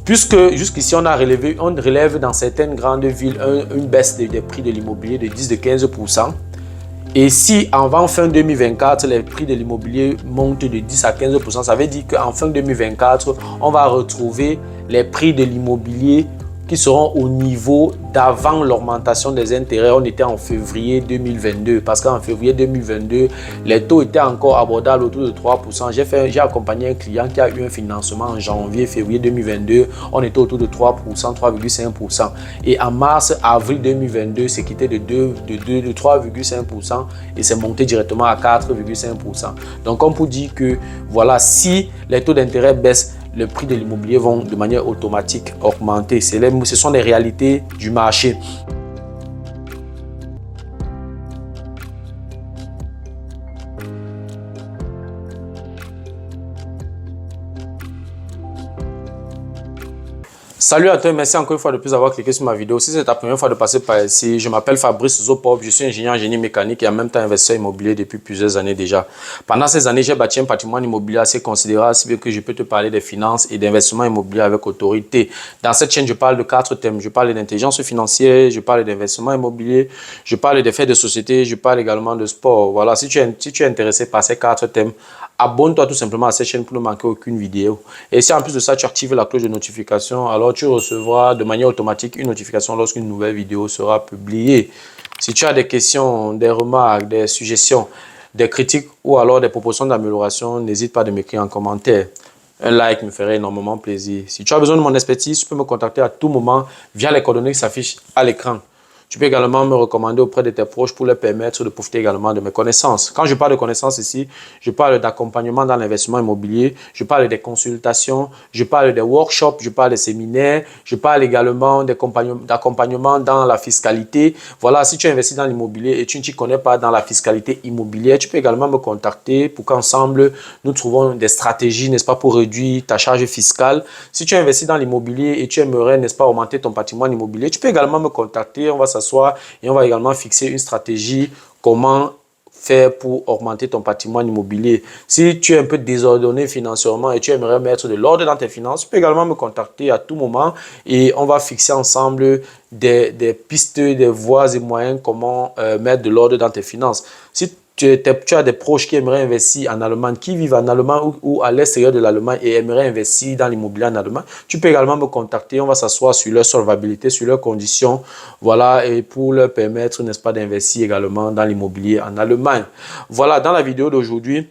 Puisque jusqu'ici, on relève dans certaines grandes villes une baisse des prix de l'immobilier de 10-15%. Et si avant fin 2024, les prix de l'immobilier montent de 10 à 15%, ça veut dire qu'en fin 2024, on va retrouver les prix de l'immobilier qui seront au niveau d'avant l'augmentation des intérêts. On était en février 2022 parce qu'en février 2022, les taux étaient encore abordables autour de 3%. J'ai accompagné un client qui a eu un financement en février 2022. On était autour de 3%, 3,5%. Et en mars, avril 2022, c'est quitté de 3,5% et c'est monté directement à 4,5%. Donc, on peut dire que voilà, si les taux d'intérêt baissent, les prix de l'immobilier vont de manière automatique augmenter. Ce sont les réalités du marché. Salut à toi, merci encore une fois de plus d'avoir cliqué sur ma vidéo. Si c'est ta première fois de passer par ici, je m'appelle Fabrice Zopop, je suis ingénieur en génie mécanique et en même temps investisseur immobilier depuis plusieurs années déjà. Pendant ces années, j'ai bâti un patrimoine immobilier assez considérable, si bien que je peux te parler des finances et d'investissement immobilier avec autorité. Dans cette chaîne, je parle de 4 thèmes. Je parle d'intelligence financière, je parle d'investissement immobilier, je parle des faits de société, je parle également de sport. Voilà, si tu es intéressé par ces 4 thèmes, abonne-toi tout simplement à cette chaîne pour ne manquer aucune vidéo. Et si en plus de ça, tu actives la cloche de notification, alors tu recevras de manière automatique une notification lorsqu'une nouvelle vidéo sera publiée. Si tu as des questions, des remarques, des suggestions, des critiques ou alors des propositions d'amélioration, n'hésite pas à m'écrire en commentaire. Un like me ferait énormément plaisir. Si tu as besoin de mon expertise, tu peux me contacter à tout moment via les coordonnées qui s'affichent à l'écran. Tu peux également me recommander auprès de tes proches pour leur permettre de profiter également de mes connaissances. Quand je parle de connaissances ici, je parle d'accompagnement dans l'investissement immobilier, je parle des consultations, je parle des workshops, je parle des séminaires, je parle également d'accompagnement dans la fiscalité. Voilà, si tu investis dans l'immobilier et tu ne t'y connais pas dans la fiscalité immobilière, tu peux également me contacter pour qu'ensemble, nous trouvons des stratégies, n'est-ce pas, pour réduire ta charge fiscale. Si tu investis dans l'immobilier et tu aimerais, n'est-ce pas, augmenter ton patrimoine immobilier, tu peux également me contacter, on va s'asseoir et on va également fixer une stratégie, comment faire pour augmenter ton patrimoine immobilier. Si tu es un peu désordonné financièrement et tu aimerais mettre de l'ordre dans tes finances, tu peux également me contacter à tout moment et on va fixer ensemble des pistes, des voies et moyens comment mettre de l'ordre dans tes finances. Si tu as des proches qui aimeraient investir en Allemagne, qui vivent en Allemagne ou à l'extérieur de l'Allemagne et aimeraient investir dans l'immobilier en Allemagne, tu peux également me contacter. On va s'asseoir sur leur solvabilité, sur leurs conditions, voilà, et pour leur permettre, n'est-ce pas, d'investir également dans l'immobilier en Allemagne. Voilà, dans la vidéo d'aujourd'hui,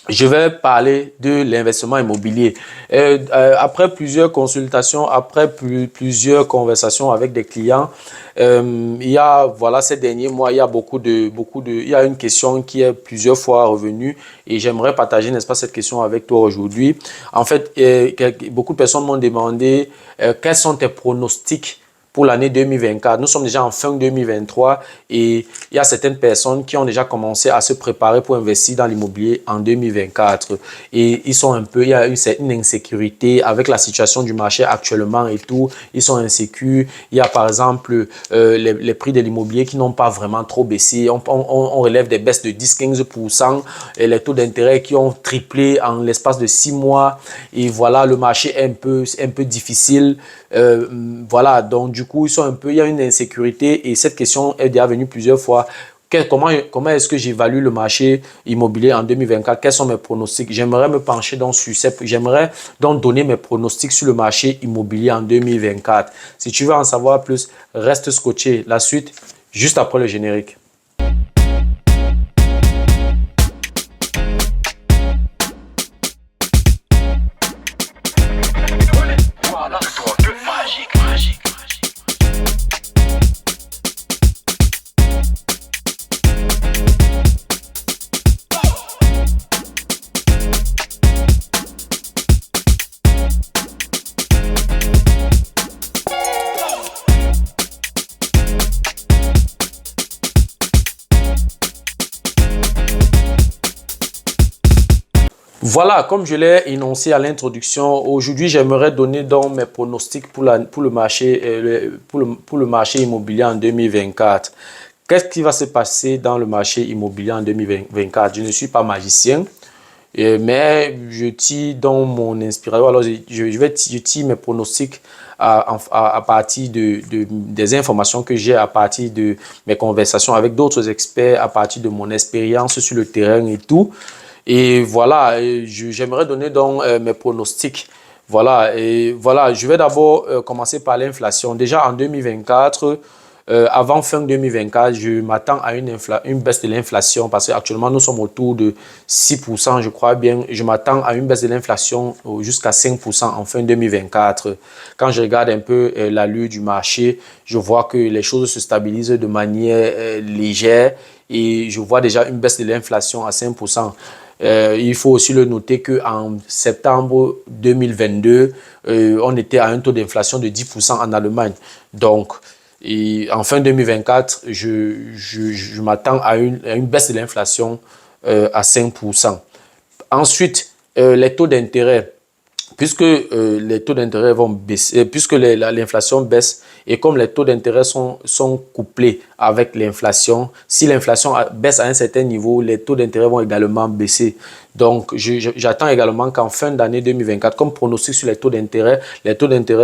je vais parler de l'investissement immobilier. Après plusieurs consultations, après plusieurs conversations avec des clients, il y a, voilà, ces derniers mois, il y a il y a une question qui est plusieurs fois revenue et j'aimerais partager, n'est-ce pas, cette question avec toi aujourd'hui. En fait, beaucoup de personnes m'ont demandé quels sont tes pronostics pour l'année 2024. Nous sommes déjà en fin 2023 et il y a certaines personnes qui ont déjà commencé à se préparer pour investir dans l'immobilier en 2024. Et ils sont un peu, il y a une insécurité avec la situation du marché actuellement et tout. Ils sont insécures. Il y a par exemple les prix de l'immobilier qui n'ont pas vraiment trop baissé. On relève des baisses de 10-15% et les taux d'intérêt qui ont triplé en l'espace de 6 mois. Et voilà, le marché est un peu difficile. Voilà, donc du coup, il y a une insécurité et cette question est déjà venue plusieurs fois. Comment est-ce que j'évalue le marché immobilier en 2024? Quels sont mes pronostics? J'aimerais me pencher j'aimerais donc donner mes pronostics sur le marché immobilier en 2024. Si tu veux en savoir plus, reste scotché. La suite, juste après le générique. Voilà, comme je l'ai énoncé à l'introduction, aujourd'hui, j'aimerais donner donc mes pronostics pour le marché immobilier en 2024. Qu'est-ce qui va se passer dans le marché immobilier en 2024? Je ne suis pas magicien. Mais je tire dans mon inspiration, alors je tire mes pronostics à partir des informations que j'ai, à partir de mes conversations avec d'autres experts, à partir de mon expérience sur le terrain et tout. Et voilà, j'aimerais donner donc mes pronostics. Voilà, et voilà, je vais d'abord commencer par l'inflation. Déjà en 2024, avant fin 2024, je m'attends à une baisse de l'inflation parce qu'actuellement nous sommes autour de 6%, je crois bien. Je m'attends à une baisse de l'inflation jusqu'à 5% en fin 2024. Quand je regarde un peu l'allure du marché, je vois que les choses se stabilisent de manière légère et je vois déjà une baisse de l'inflation à 5%. Il faut aussi le noter qu'en septembre 2022, on était à un taux d'inflation de 10% en Allemagne. Donc, et en fin 2024, je m'attends à une baisse de l'inflation à 5%. Ensuite, les taux d'intérêt. Puisque les taux d'intérêt vont baisser, puisque l'inflation baisse et comme les taux d'intérêt sont couplés avec l'inflation, si l'inflation baisse à un certain niveau, les taux d'intérêt vont également baisser. Donc, j'attends également qu'en fin d'année 2024, comme pronostic sur les taux d'intérêt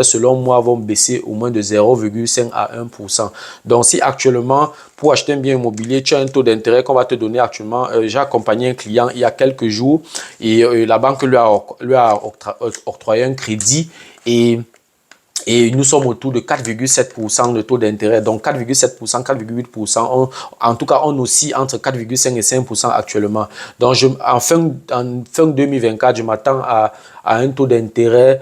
selon moi vont baisser au moins de 0,5 à 1%. Donc, si actuellement, pour acheter un bien immobilier, tu as un taux d'intérêt qu'on va te donner actuellement, j'ai accompagné un client il y a quelques jours et la banque lui a octroyé un crédit et nous sommes autour de 4,7% de taux d'intérêt. Donc 4,7%, 4,8%. En tout cas, on oscille entre 4,5 et 5% actuellement. Donc en fin 2024, je m'attends à un taux d'intérêt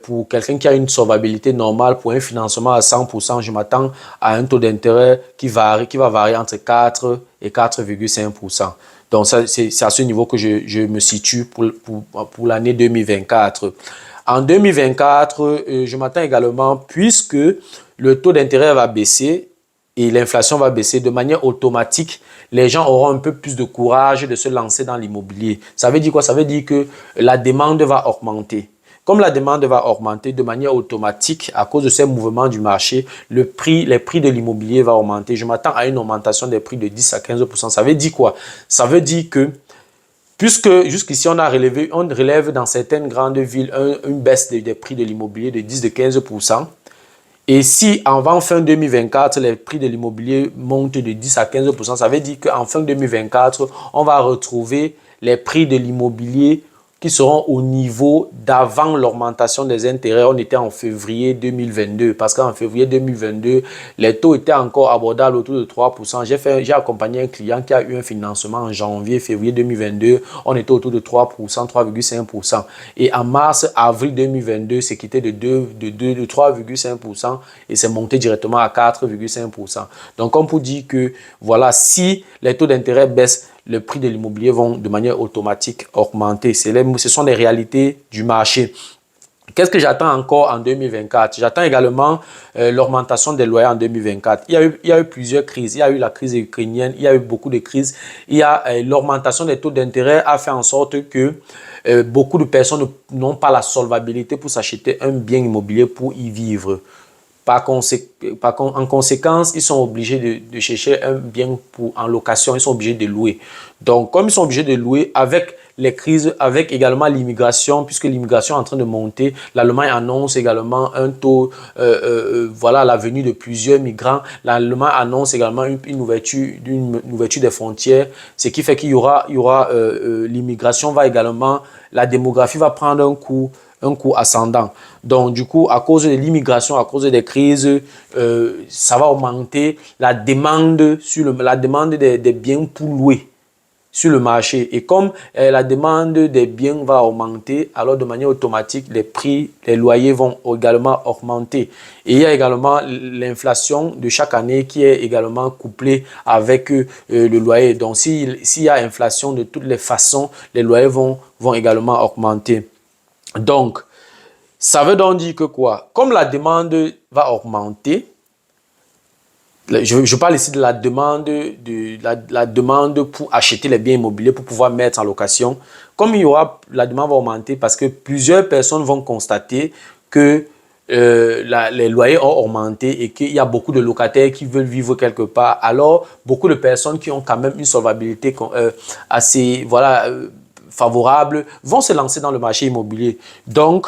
pour quelqu'un qui a une solvabilité normale, pour un financement à 100%, je m'attends à un taux d'intérêt qui va varier entre 4 et 4,5%. Donc c'est à ce niveau que je me situe pour l'année 2024. En 2024, je m'attends également, puisque le taux d'intérêt va baisser et l'inflation va baisser de manière automatique, les gens auront un peu plus de courage de se lancer dans l'immobilier. Ça veut dire quoi? Ça veut dire que la demande va augmenter. Comme la demande va augmenter de manière automatique à cause de ces mouvements du marché, les prix de l'immobilier va augmenter. Je m'attends à une augmentation des prix de 10 à 15%. Ça veut dire quoi? Ça veut dire que puisque jusqu'ici, on relève dans certaines grandes villes une baisse des prix de l'immobilier de 10 à 15%. Et si avant fin 2024, les prix de l'immobilier montent de 10 à 15%, ça veut dire qu'en fin 2024, on va retrouver les prix de l'immobilier qui seront au niveau d'avant l'augmentation des intérêts. On était en février 2022 parce qu'en février 2022, les taux étaient encore abordables autour de 3%. J'ai accompagné un client qui a eu un financement en janvier, février 2022. On était autour de 3%, 3,5%. Et en mars, avril 2022, c'est quitté de 3,5% et c'est monté directement à 4,5%. Donc, on peut dire que voilà, si les taux d'intérêt baissent, les prix de l'immobilier vont de manière automatique augmenter. Ce sont les réalités du marché. Qu'est-ce que j'attends encore en 2024? J'attends également l'augmentation des loyers en 2024. Il y a eu plusieurs crises. Il y a eu la crise ukrainienne, il y a eu beaucoup de crises. L'augmentation des taux d'intérêt a fait en sorte que beaucoup de personnes n'ont pas la solvabilité pour s'acheter un bien immobilier pour y vivre. En conséquence, ils sont obligés de chercher un bien en location, ils sont obligés de louer. Donc, comme ils sont obligés de louer avec les crises, avec également l'immigration, puisque l'immigration est en train de monter, l'Allemagne annonce également un taux, voilà, la venue de plusieurs migrants. L'Allemagne annonce également une ouverture des frontières, ce qui fait qu'il y aura l'immigration va également, la démographie va prendre un coup ascendant. Donc, du coup, à cause de l'immigration, à cause des crises, ça va augmenter la demande des biens pour louer sur le marché. Et comme la demande des biens va augmenter, alors de manière automatique, les loyers vont également augmenter. Et il y a également l'inflation de chaque année qui est également couplée avec le loyer. Donc, s'il y a inflation de toutes les façons, les loyers vont également augmenter. Donc, ça veut donc dire que quoi? Comme la demande va augmenter, je parle ici de la demande pour acheter les biens immobiliers, pour pouvoir mettre en location. Comme la demande va augmenter parce que plusieurs personnes vont constater que les loyers ont augmenté et qu'il y a beaucoup de locataires qui veulent vivre quelque part. Alors, beaucoup de personnes qui ont quand même une solvabilité assez, voilà, favorables vont se lancer dans le marché immobilier. Donc,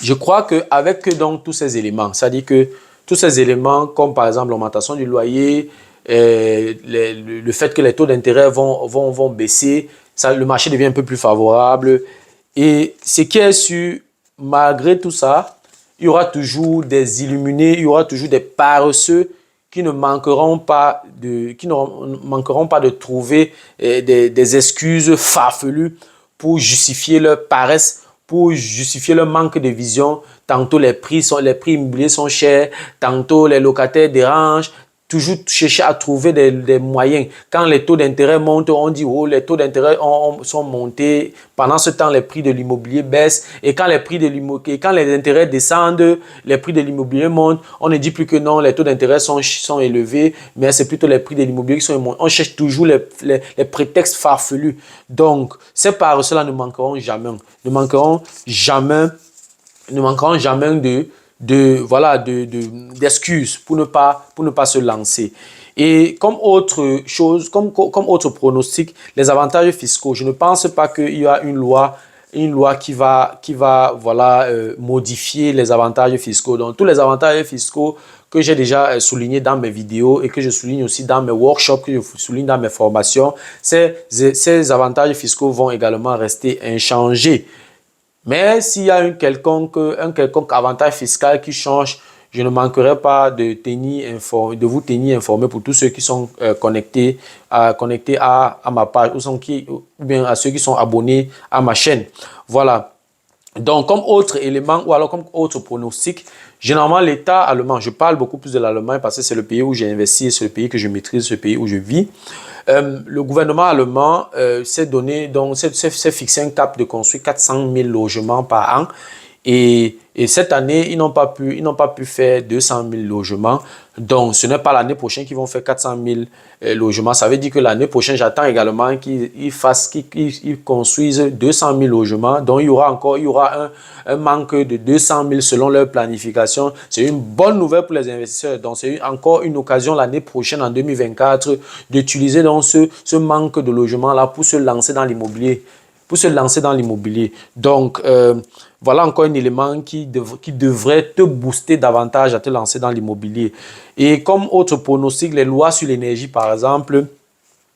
je crois qu'avec donc tous ces éléments, c'est-à-dire que tous ces éléments comme par exemple l'augmentation du loyer, le fait que les taux d'intérêt vont baisser, ça, le marché devient un peu plus favorable. Et ce qui est sûr, malgré tout ça, il y aura toujours des illuminés, il y aura toujours des paresseux qui ne manqueront pas de trouver des excuses farfelues pour justifier leur paresse, pour justifier leur manque de vision. Tantôt les prix immobiliers sont chers, tantôt les locataires dérangent, toujours chercher à trouver des moyens. Quand les taux d'intérêt montent, on dit oh, les taux d'intérêt sont montés. Pendant ce temps, les prix de l'immobilier baissent. Et quand les intérêts descendent, les prix de l'immobilier montent. On ne dit plus que non, les taux d'intérêt sont élevés, mais c'est plutôt les prix de l'immobilier qui sont montés. On cherche toujours les prétextes farfelus. Donc, ces paresseux-là ne manqueront jamais. Ne manqueront jamais d'excuses pour ne pas se lancer. Et comme autre chose, comme autre pronostic, les avantages fiscaux. Je ne pense pas qu'il y a une loi qui va modifier les avantages fiscaux. Donc, tous les avantages fiscaux que j'ai déjà soulignés dans mes vidéos et que je souligne aussi dans mes workshops, que je souligne dans mes formations, ces avantages fiscaux vont également rester inchangés. Mais s'il y a un quelconque avantage fiscal qui change, je ne manquerai pas de vous tenir informé pour tous ceux qui sont connectés à ma page ou bien à ceux qui sont abonnés à ma chaîne. Voilà. Donc, comme autre élément ou alors comme autre pronostic, généralement l'État allemand, je parle beaucoup plus de l'Allemagne parce que c'est le pays où j'ai investi, c'est le pays que je maîtrise, c'est le pays où je vis. Le gouvernement allemand s'est fixé un cap de construire 400 000 logements par an. Et cette année, ils n'ont pas pu faire 200 000 logements. Donc, ce n'est pas l'année prochaine qu'ils vont faire 400 000 logements. Ça veut dire que l'année prochaine, j'attends également qu'ils construisent 200 000 logements. Donc, il y aura un manque de 200 000 selon leur planification. C'est une bonne nouvelle pour les investisseurs. Donc, c'est encore une occasion l'année prochaine, en 2024, d'utiliser donc ce manque de logements-là pour se lancer dans l'immobilier. Donc, voilà encore un élément qui devrait te booster davantage à te lancer dans l'immobilier. Et comme autre pronostic, les lois sur l'énergie, par exemple,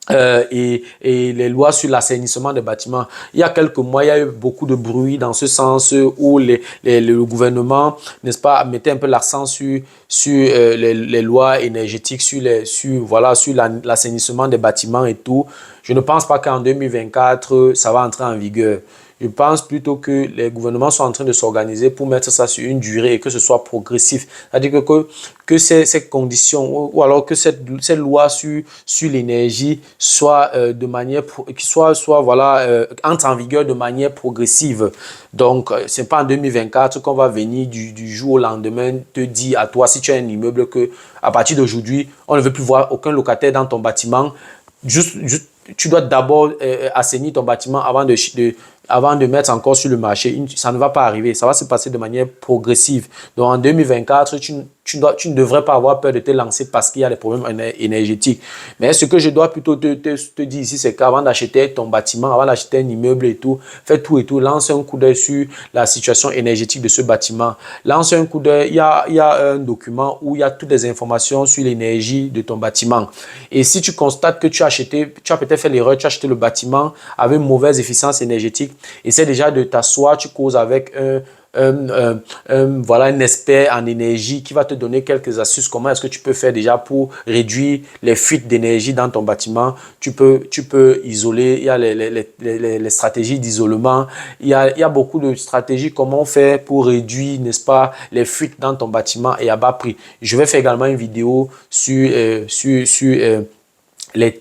et les lois sur l'assainissement des bâtiments. Il y a quelques mois, il y a eu beaucoup de bruit dans ce sens où le gouvernement, n'est-ce pas, mettait un peu l'accent sur les lois énergétiques, sur l'assainissement des bâtiments et tout. Je ne pense pas qu'en 2024, ça va entrer en vigueur. Je pense plutôt que les gouvernements sont en train de s'organiser pour mettre ça sur une durée et que ce soit progressif. C'est-à-dire que ces conditions ou alors que cette loi sur l'énergie soit entre en vigueur de manière progressive. Donc, ce n'est pas en 2024 qu'on va venir du jour au lendemain te dire à toi, si tu as un immeuble, que à partir d'aujourd'hui, on ne veut plus voir aucun locataire dans ton bâtiment. Tu dois d'abord assainir ton bâtiment avant de mettre encore sur le marché. Ça ne va pas arriver. Ça va se passer de manière progressive. Donc, en 2024, tu ne devrais pas avoir peur de te lancer parce qu'il y a des problèmes énergétiques. Mais ce que je dois plutôt te dire ici, c'est qu'avant d'acheter ton bâtiment, avant d'acheter un immeuble et tout, fais tout et tout, lance un coup d'œil sur la situation énergétique de ce bâtiment. Lance un coup d'œil. Il y a un document où il y a toutes les informations sur l'énergie de ton bâtiment. Et si tu constates que tu as peut-être fait l'erreur, tu as acheté le bâtiment avec une mauvaise efficience énergétique, essaie déjà de t'asseoir, tu causes avec un expert en énergie qui va te donner quelques astuces. Comment est-ce que tu peux faire déjà pour réduire les fuites d'énergie dans ton bâtiment? Tu peux isoler, il y a les stratégies d'isolement, il y a beaucoup de stratégies, comment faire pour réduire, n'est-ce pas, les fuites dans ton bâtiment et à bas prix. Je vais faire également une vidéo sur les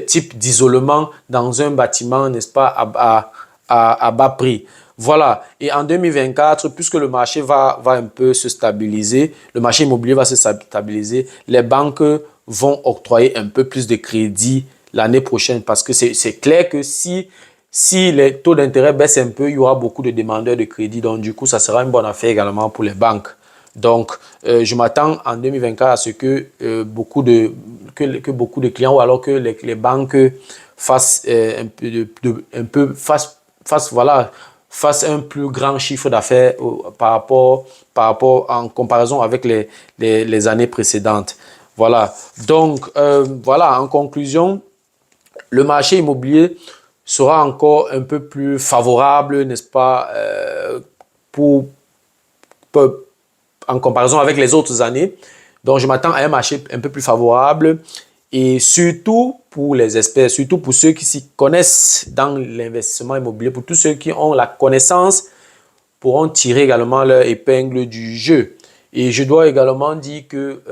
types d'isolement dans un bâtiment, n'est-ce pas, à bas prix. Voilà. Et en 2024, puisque le marché va un peu se stabiliser, le marché immobilier va se stabiliser, les banques vont octroyer un peu plus de crédit l'année prochaine parce que c'est clair que si les taux d'intérêt baissent un peu, il y aura beaucoup de demandeurs de crédit. Donc, du coup, ça sera une bonne affaire également pour les banques. Donc, je m'attends en 2024 à ce que, beaucoup de clients ou alors que les banques fassent fassent un plus grand chiffre d'affaires par rapport en comparaison avec les années précédentes. Voilà. Donc, voilà, en conclusion, le marché immobilier sera encore un peu plus favorable, n'est-ce pas, pour en comparaison avec les autres années. Donc, je m'attends à un marché un peu plus favorable et surtout pour les experts, surtout pour ceux qui s'y connaissent dans l'investissement immobilier, pour tous ceux qui ont la connaissance, pourront tirer également leur épingle du jeu. Et je dois également dire que,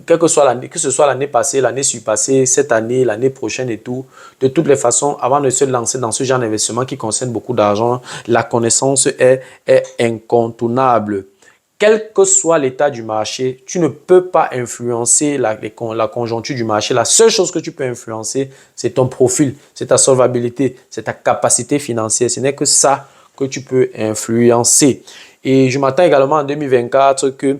quelle que soit l'année, que ce soit l'année passée, l'année surpassée, cette année, l'année prochaine et tout, de toutes les façons, avant de se lancer dans ce genre d'investissement qui concerne beaucoup d'argent, la connaissance est incontournable. Quel que soit l'état du marché, tu ne peux pas influencer la conjoncture du marché. La seule chose que tu peux influencer, c'est ton profil, c'est ta solvabilité, c'est ta capacité financière. Ce n'est que ça que tu peux influencer. Et je m'attends également en 2024 que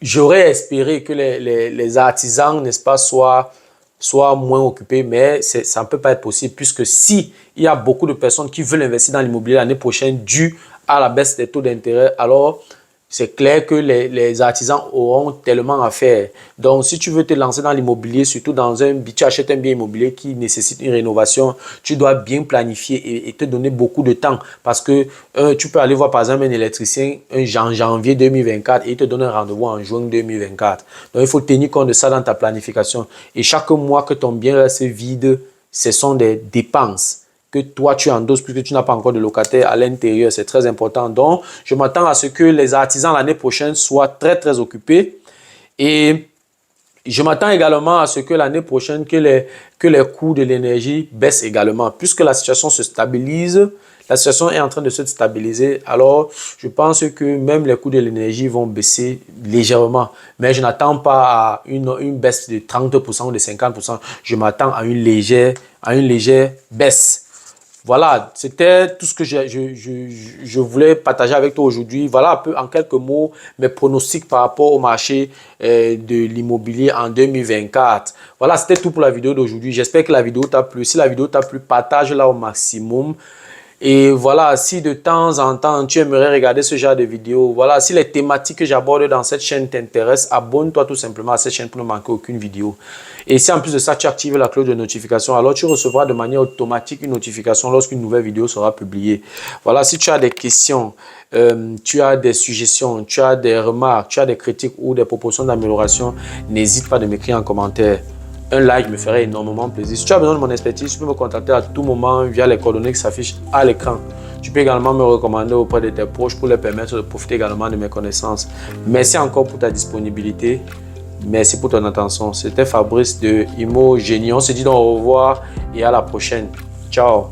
j'aurais espéré que les artisans, n'est-ce pas, soient moins occupés, mais ça ne peut pas être possible puisque si il y a beaucoup de personnes qui veulent investir dans l'immobilier l'année prochaine dû à la baisse des taux d'intérêt, alors c'est clair que les artisans auront tellement à faire. Donc, si tu veux te lancer dans l'immobilier, surtout tu achètes un bien immobilier qui nécessite une rénovation, tu dois bien planifier et te donner beaucoup de temps. Parce que tu peux aller voir par exemple un électricien en janvier 2024 et il te donne un rendez-vous en juin 2024. Donc, il faut tenir compte de ça dans ta planification. Et chaque mois que ton bien reste vide, ce sont des dépenses que toi tu endosses puisque tu n'as pas encore de locataire à l'intérieur, c'est très important. Donc, je m'attends à ce que les artisans l'année prochaine soient très très occupés et je m'attends également à ce que l'année prochaine que les coûts de l'énergie baissent également puisque la situation se stabilise. La situation est en train de se stabiliser, alors je pense que même les coûts de l'énergie vont baisser légèrement. Mais je n'attends pas à une baisse de 30% ou de 50%. Je m'attends à une légère baisse. Voilà, c'était tout ce que je voulais partager avec toi aujourd'hui. Voilà un peu en quelques mots mes pronostics par rapport au marché de l'immobilier en 2024. Voilà, c'était tout pour la vidéo d'aujourd'hui. J'espère que la vidéo t'a plu. Si la vidéo t'a plu, partage-la au maximum. Et voilà, si de temps en temps tu aimerais regarder ce genre de vidéos, voilà, si les thématiques que j'aborde dans cette chaîne t'intéressent, abonne-toi tout simplement à cette chaîne pour ne manquer aucune vidéo. Et si en plus de ça, tu actives la cloche de notification, alors tu recevras de manière automatique une notification lorsqu'une nouvelle vidéo sera publiée. Voilà, si tu as des questions, tu as des suggestions, tu as des remarques, tu as des critiques ou des propositions d'amélioration, n'hésite pas de m'écrire en commentaire. Un like me ferait énormément plaisir. Si tu as besoin de mon expertise, tu peux me contacter à tout moment via les coordonnées qui s'affichent à l'écran. Tu peux également me recommander auprès de tes proches pour leur permettre de profiter également de mes connaissances. Merci encore pour ta disponibilité. Merci pour ton attention. C'était Fabrice de Imo Génie. On se dit donc au revoir et à la prochaine. Ciao.